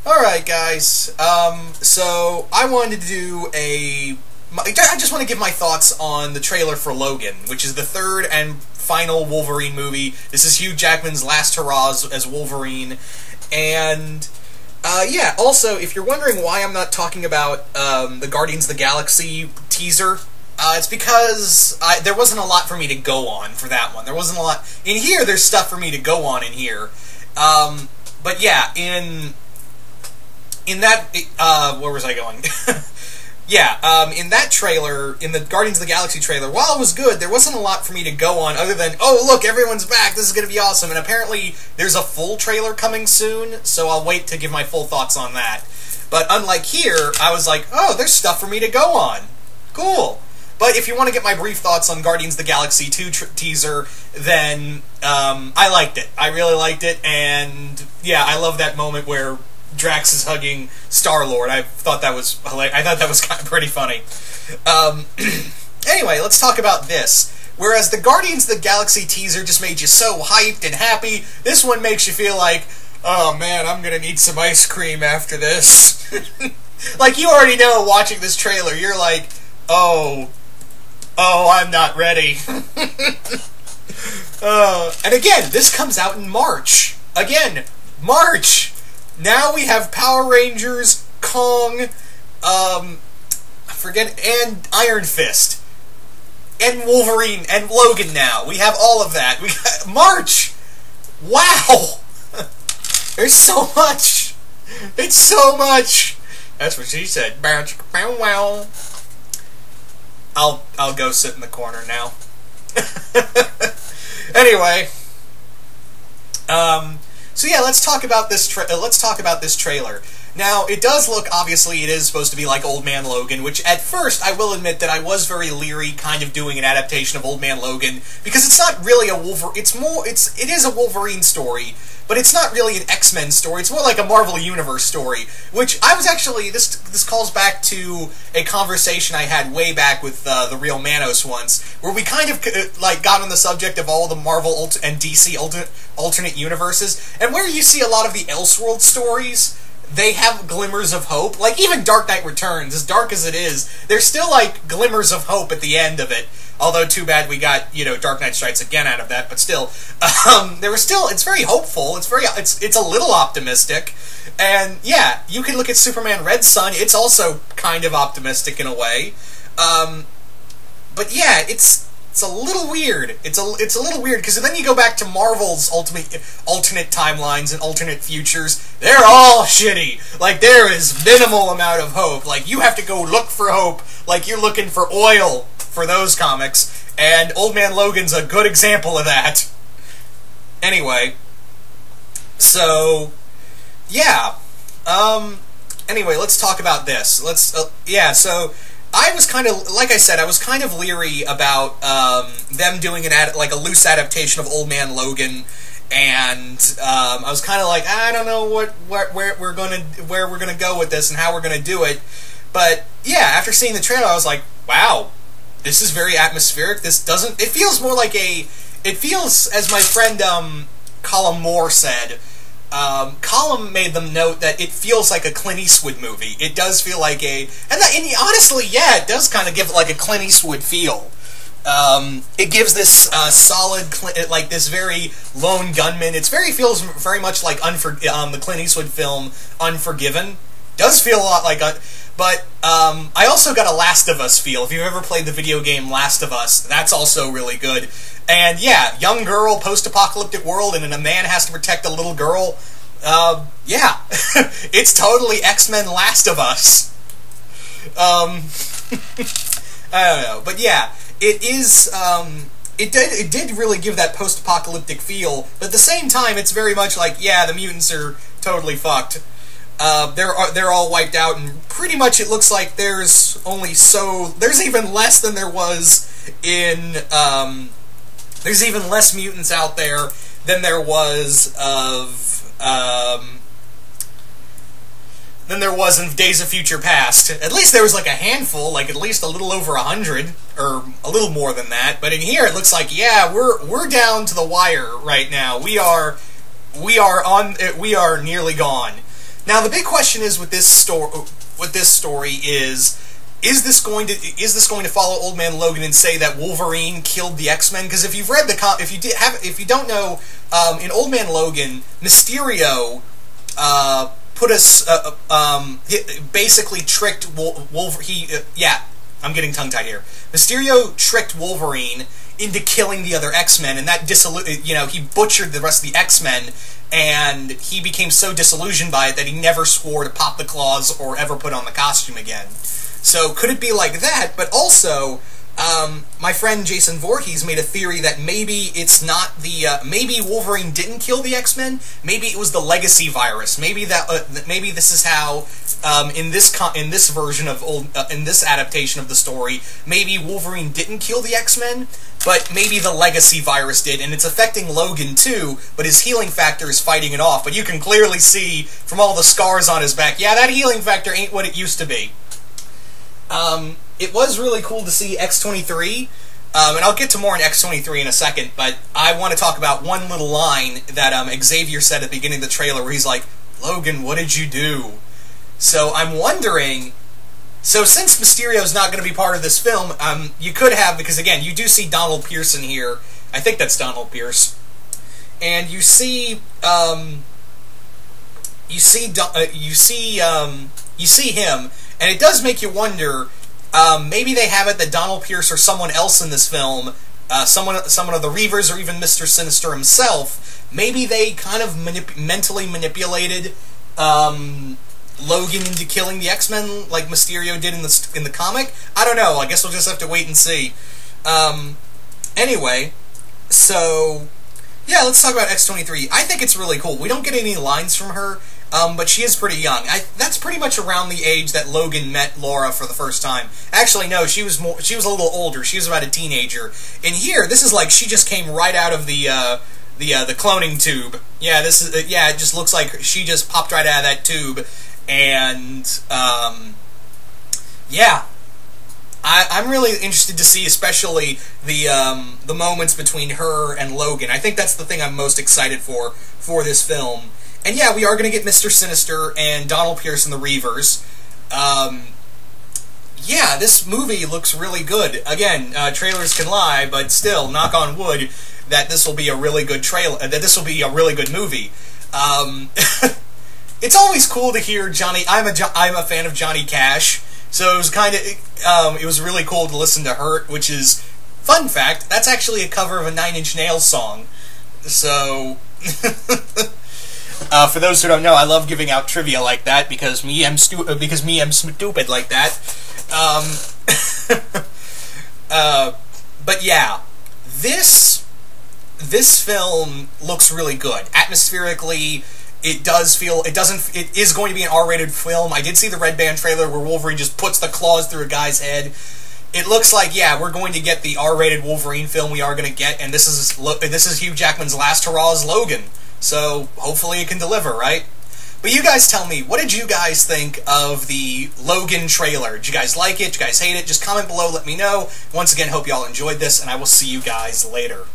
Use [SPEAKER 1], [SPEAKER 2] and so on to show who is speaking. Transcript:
[SPEAKER 1] Alright guys, so I wanted to do I just want to give my thoughts on the trailer for Logan, which is the third and final Wolverine movie. This is Hugh Jackman's last hurrah as Wolverine, and yeah, also, if you're wondering why I'm not talking about the Guardians of the Galaxy teaser, it's because there wasn't a lot for me to go on for that one. There wasn't a lot. In here, there's stuff for me to go on in here. But yeah, in that, where was I going? Yeah, in that trailer, in the Guardians of the Galaxy trailer, while it was good, there wasn't a lot for me to go on other than, oh, look, everyone's back, this is going to be awesome, and apparently there's a full trailer coming soon, so I'll wait to give my full thoughts on that. But unlike here, I was like, oh, there's stuff for me to go on. Cool. But if you want to get my brief thoughts on Guardians of the Galaxy 2 teaser, then I liked it. I really liked it, and yeah, I love that moment where Drax is hugging Star-Lord. I thought that was hilarious. I thought that was kind of pretty funny. Anyway, let's talk about this. Whereas the Guardians of the Galaxy teaser just made you so hyped and happy, this one makes you feel like, oh man, I'm gonna need some ice cream after this. Like, you already know watching this trailer, you're like, oh, I'm not ready. And again, this comes out in March. Again, March! Now we have Power Rangers, Kong, and Iron Fist, and Wolverine, and Logan now. We have all of that. We got March! Wow! There's so much! It's so much! That's what she said. Wow. I'll go sit in the corner now. Anyway, so yeah, let's talk about this trailer. Now, it does look, obviously, it is supposed to be like Old Man Logan, which at first, I will admit that I was very leery kind of doing an adaptation of Old Man Logan, because it's not really a Wolverine, it is a Wolverine story, but it's not really an X-Men story, it's more like a Marvel Universe story, which I was actually, this calls back to a conversation I had way back with the Real Manos once, where we kind of, like, got on the subject of all the Marvel and DC alternate universes, and where you see a lot of the Elseworld stories, they have glimmers of hope. Like, even Dark Knight Returns, as dark as it is, there's still, like, glimmers of hope at the end of it. Although, too bad we got, you know, Dark Knight Strikes Again out of that, but still. There was still, it's very hopeful, it's a little optimistic. And, yeah, you can look at Superman Red Sun, it's also kind of optimistic in a way. But, yeah, it's a little weird. It's a little weird, because then you go back to Marvel's alternate timelines and alternate futures. They're all shitty. Like, there is minimal amount of hope. Like, you have to go look for hope, like you're looking for oil for those comics. And Old Man Logan's a good example of that. Anyway. So, yeah. Anyway, let's talk about this. Yeah, so I was kind of, like I said, I was kind of leery about them doing like a loose adaptation of Old Man Logan, and I was kind of like, I don't know where we're gonna go with this and how we're gonna do it. But yeah, after seeing the trailer, I was like, wow, this is very atmospheric. This doesn't. It feels more like it feels, as my friend Colin Moore said. Colin made them note that it feels like a Clint Eastwood movie. It does feel like and honestly, yeah, it does kind of give it like a Clint Eastwood feel. It gives this solid, like this very lone gunman. Feels very much like the Clint Eastwood film Unforgiven. Does feel a lot like but I also got a Last of Us feel. If you've ever played the video game Last of Us, that's also really good. And yeah, young girl, post-apocalyptic world, and a man has to protect a little girl. Yeah, it's totally X-Men Last of Us. I don't know, but yeah, it is. It did really give that post-apocalyptic feel, but at the same time, it's very much like, yeah, the mutants are totally fucked. They're all wiped out, and pretty much it looks like there's even less than there was in. There's even less mutants out there than there was in Days of Future Past. At least there was like a handful, like at least a little over 100, or a little more than that. But in here, it looks like, yeah, we're down to the wire right now. We are nearly gone. Now the big question is with this story is this going to follow Old Man Logan and say that Wolverine killed the X-Men? Because if you've read if you don't know, in Old Man Logan, Mysterio basically tricked Wolverine. I'm getting tongue-tied here. Mysterio tricked Wolverine into killing the other X-Men, and that he butchered the rest of the X-Men, and he became so disillusioned by it that he never swore to pop the claws or ever put on the costume again. So could it be like that? But also, my friend Jason Voorhees made a theory that maybe it's not maybe Wolverine didn't kill the X-Men. Maybe it was the legacy virus. Maybe maybe this is how in this version of in this adaptation of the story, maybe Wolverine didn't kill the X-Men, but maybe the legacy virus did, and it's affecting Logan too. But his healing factor is fighting it off. But you can clearly see from all the scars on his back, yeah, that healing factor ain't what it used to be. It was really cool to see X-23, and I'll get to more on X-23 in a second, but I want to talk about one little line that Xavier said at the beginning of the trailer where he's like, "Logan, what did you do?" So I'm wondering, so since Mysterio's not going to be part of this film, you could have, because again, you do see Donald Pierce in here. I think that's Donald Pierce. And you see him, and it does make you wonder, maybe they have it that Donald Pierce or someone else in this film, someone of the Reavers or even Mr. Sinister himself, maybe they kind of mentally manipulated Logan into killing the X-Men like Mysterio did in the comic. I don't know. I guess we'll just have to wait and see. Anyway, so yeah, let's talk about X-23. I think it's really cool. We don't get any lines from her. But she is pretty young. That's pretty much around the age that Logan met Laura for the first time. Actually, no, she was a little older. She was about a teenager. In here, this is like she just came right out of the cloning tube. Yeah, it just looks like she just popped right out of that tube. And yeah, I'm really interested to see, especially the moments between her and Logan. I think that's the thing I'm most excited for this film. And yeah, we are going to get Mr. Sinister and Donald Pierce and the Reavers. Yeah, this movie looks really good. Again, trailers can lie, but still, knock on wood, that this will be a really good that this will be a really good movie. It's always cool to hear Johnny. I'm a fan of Johnny Cash, so it was it was really cool to listen to Hurt, which is, fun fact, that's actually a cover of a Nine Inch Nails song. So. For those who don't know, I love giving out trivia like that because I'm stupid like that. But yeah, this film looks really good. Atmospherically, it is going to be an R-rated film. I did see the Red Band trailer where Wolverine just puts the claws through a guy's head. It looks like, yeah, we're going to get the R-rated Wolverine film we are going to get, and this is Hugh Jackman's last hurrah as Logan. So, hopefully it can deliver, right? But you guys tell me, what did you guys think of the Logan trailer? Did you guys like it? Did you guys hate it? Just comment below, let me know. Once again, hope you all enjoyed this, and I will see you guys later.